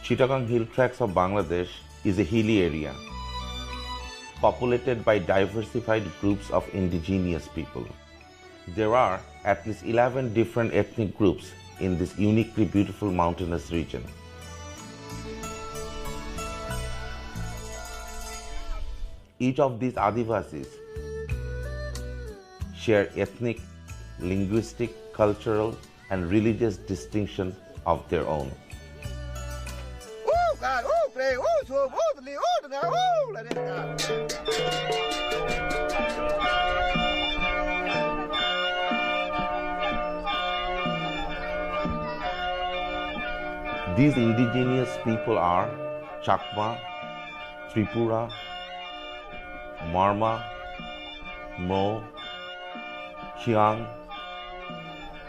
Chittagong Hill Tracts of Bangladesh is a hilly area populated by diversified groups of indigenous people. There are at least 11 different ethnic groups in this uniquely beautiful mountainous region. Each of these Adivasis share ethnic, linguistic, cultural, and religious distinction of their own. These indigenous people are Chakma, Tripura, Marma, Mo, Chiang,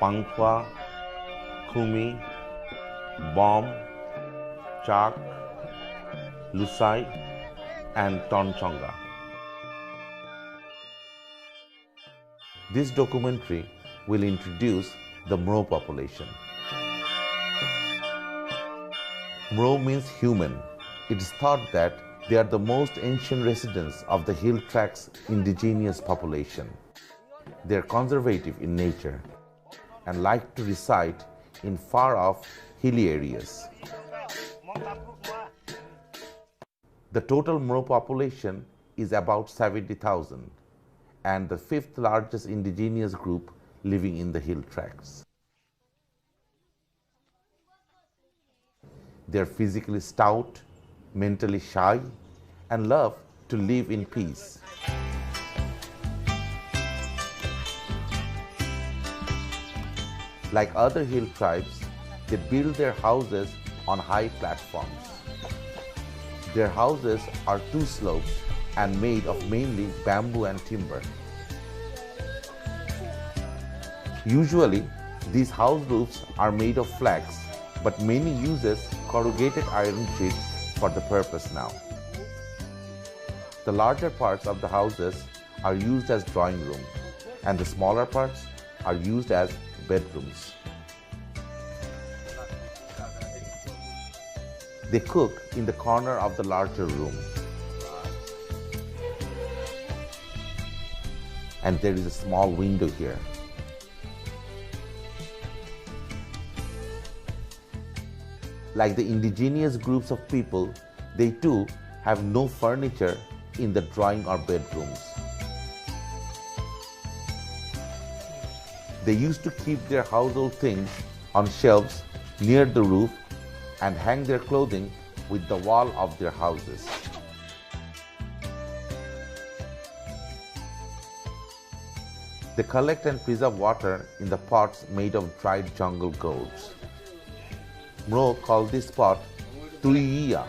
Pangpa, Kumi, Bom, Chak, Lusai, and Tonchonga. This documentary will introduce the Mro population. Mro means human. It is thought that they are the most ancient residents of the hill tracts indigenous population. They are conservative in nature and like to reside in far-off hilly areas. The total Mro population is about 70,000 and the fifth largest indigenous group living in the hill tracts. They are physically stout, mentally shy, and love to live in peace. Like other hill tribes, they build their houses on high platforms. Their houses are two slopes and made of mainly bamboo and timber. Usually, these house roofs are made of flax, but many uses corrugated iron sheets for the purpose now. The larger parts of the houses are used as drawing room, and the smaller parts are used as bedrooms. They cook in the corner of the larger room. And there is a small window here. Like the indigenous groups of people, they too have no furniture in the drawing or bedrooms. They used to keep their household things on shelves near the roof and hang their clothing with the wall of their houses. They collect and preserve water in the pots made of dried jungle gourds. Mro call this pot Tuiya.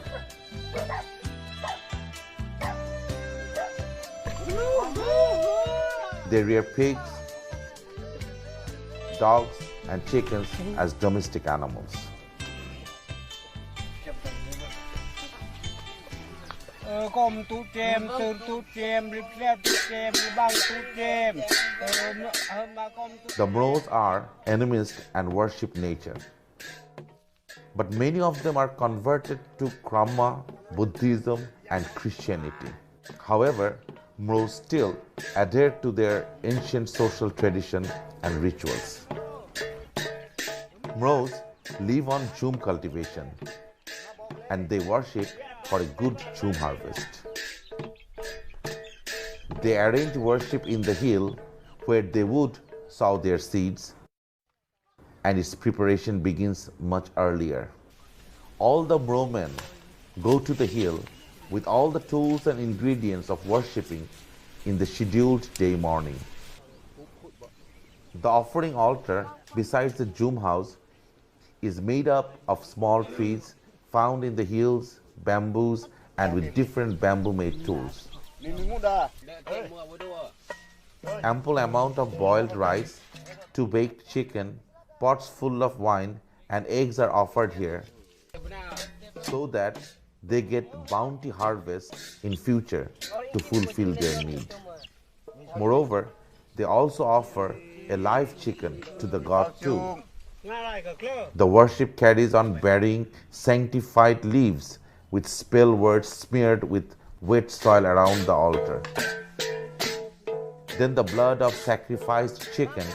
They rear pigs, dogs, and chickens as domestic animals. The Mros are animist and worship nature. But many of them are converted to Krama, Buddhism, and Christianity. However, Mros still adhere to their ancient social tradition and rituals. Mros live on jhum cultivation and they worship for a good jhum harvest. They arrange worship in the hill where they would sow their seeds, and its preparation begins much earlier. All the Mro men go to the hill with all the tools and ingredients of worshipping in the scheduled day morning. The offering altar besides the jhum house is made up of small trees found in the hills, bamboos, and with different bamboo-made tools. Ample amount of boiled rice, 2 baked chicken, pots full of wine, and eggs are offered here so that they get bounty harvest in future to fulfill their need. Moreover, they also offer a live chicken to the god too. The worship carries on burying sanctified leaves with spell words smeared with wet soil around the altar. Then the blood of sacrificed chicken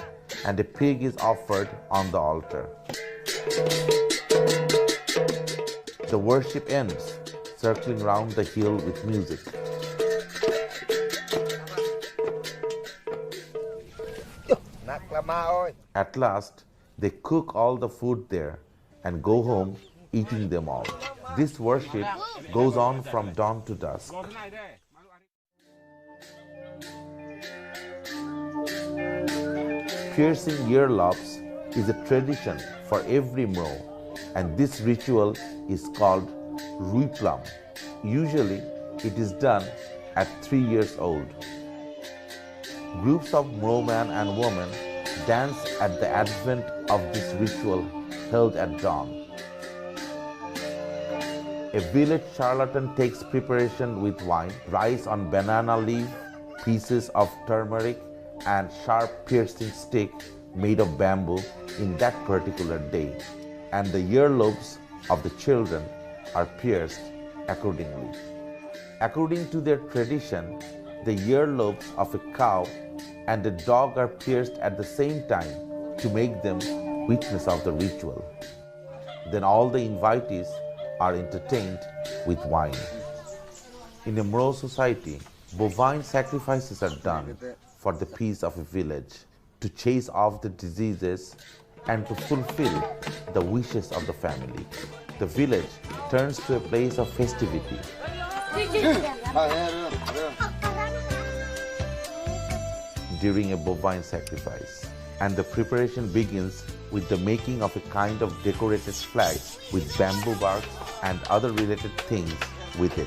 and a pig is offered on the altar. The worship ends, circling round the hill with music. At last, they cook all the food there and go home eating them all. This worship goes on from dawn to dusk. Piercing earlobes is a tradition for every Mro, and this ritual is called Ruiplum. Usually, it is done at 3 years old. Groups of Mro men and women dance at the advent of this ritual held at dawn. A village charlatan takes preparation with wine, rice on banana leaf, pieces of turmeric, and sharp piercing stick made of bamboo in that particular day, and the earlobes of the children are pierced accordingly. According to their tradition, the earlobes of a cow and a dog are pierced at the same time to make them witness of the ritual. Then all the invitees are entertained with wine. In a Mro society, bovine sacrifices are done for the peace of a village, to chase off the diseases and to fulfill the wishes of the family. The village turns to a place of festivity. During a bovine sacrifice, and the preparation begins with the making of a kind of decorated flag with bamboo bark and other related things with it.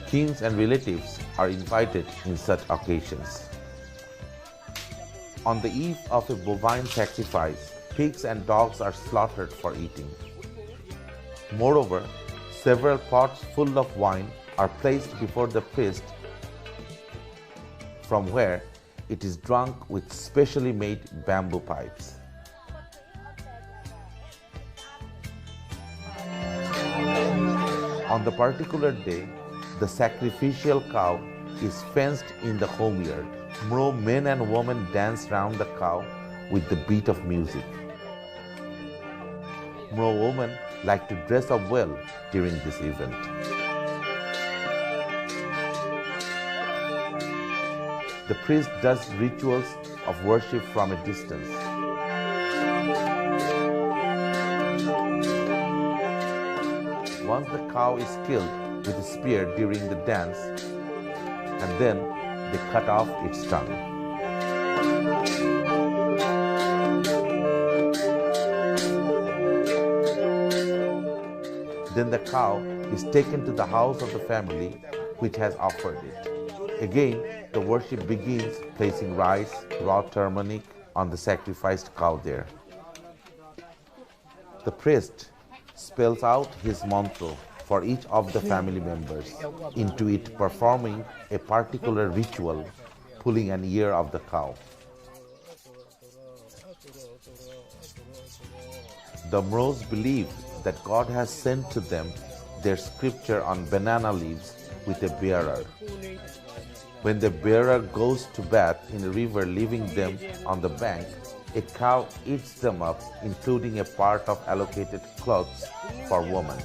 Kings and relatives are invited in such occasions. On the eve of a bovine sacrifice, pigs and dogs are slaughtered for eating. Moreover, several pots full of wine are placed before the priest, from where it is drunk with specially made bamboo pipes. On the particular day, the sacrificial cow is fenced in the home yard. Mro men and women dance round the cow with the beat of music. Mro women like to dress up well during this event. The priest does rituals of worship from a distance. Once the cow is killed with a spear during the dance, and then they cut off its tongue. Then the cow is taken to the house of the family which has offered it. Again, the worship begins, placing rice, raw turmeric on the sacrificed cow there. The priest spells out his mantra for each of the family members, into it performing a particular ritual, pulling an ear of the cow. The Mros believe that God has sent to them their scripture on banana leaves with a bearer. When the bearer goes to bath in a river, leaving them on the bank, a cow eats them up, including a part of allocated clothes for women.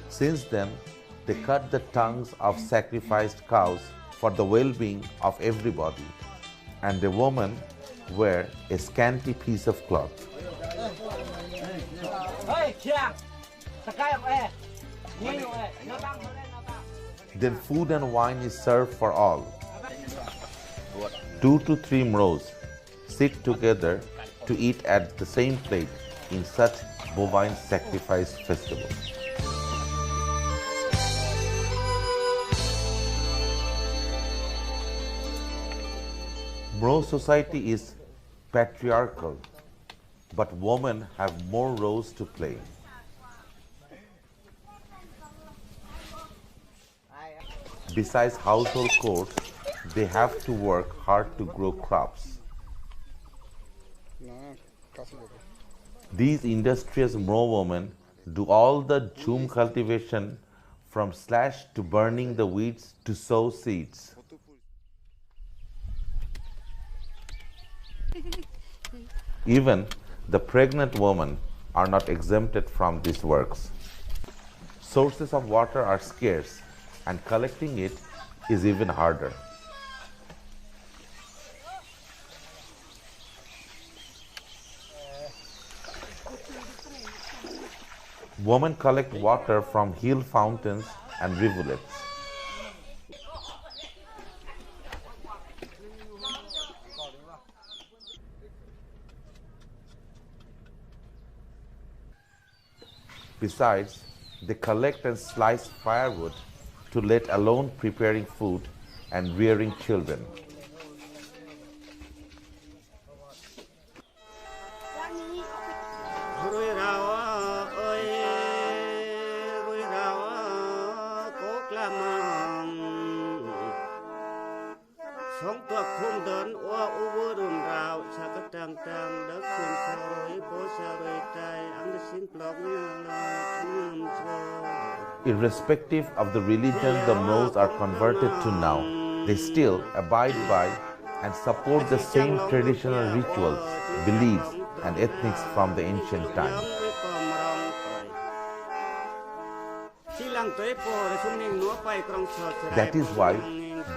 Since then, they cut the tongues of sacrificed cows for the well-being of everybody, and the women wear a scanty piece of cloth. Then food and wine is served for all. 2 to 3 Mros sit together to eat at the same plate in such bovine sacrifice festival. Mro society is patriarchal, but women have more roles to play. Besides household chores, they have to work hard to grow crops. These industrious Mro women do all the jhum cultivation from slash to burning the weeds to sow seeds. Even the pregnant women are not exempted from these works. Sources of water are scarce and collecting it is even harder. Women collect water from hill fountains and rivulets. Besides, they collect and slice firewood to let alone preparing food and rearing children. Irrespective of the religion the Mros are converted to now, they still abide by and support the same traditional rituals, beliefs, and ethics from the ancient times. That is why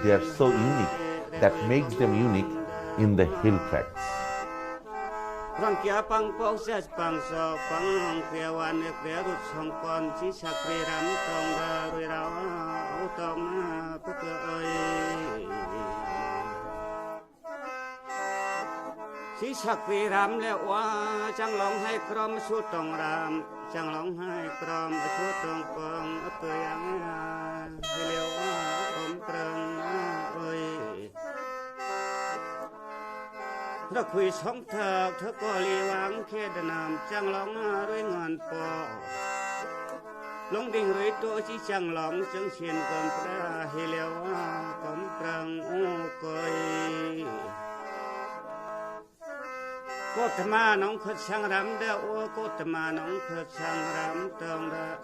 they are so unique, that makes them unique in the hill tracts. Long đình rưỡi tôi chỉ chẳng lòng chẳng xiên cầm ra hi liều cầm prang coi cốt mà nông khất sang ram đeo cốt mà nông khất sang ram tông đa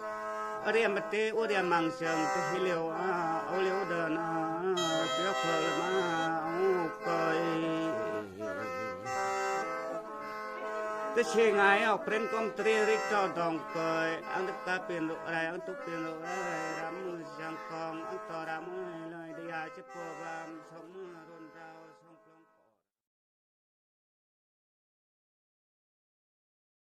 ở đây mà tê ở đây mang sương tê hi liều ao liều đơn tiếc khờ mà coi tê che ngay ở bên công ty rít cho đồng coi anh được ta tiền lộ này anh tục tiền lộ này ram sang con anh to ram lời đi ai chấp vào sống run ra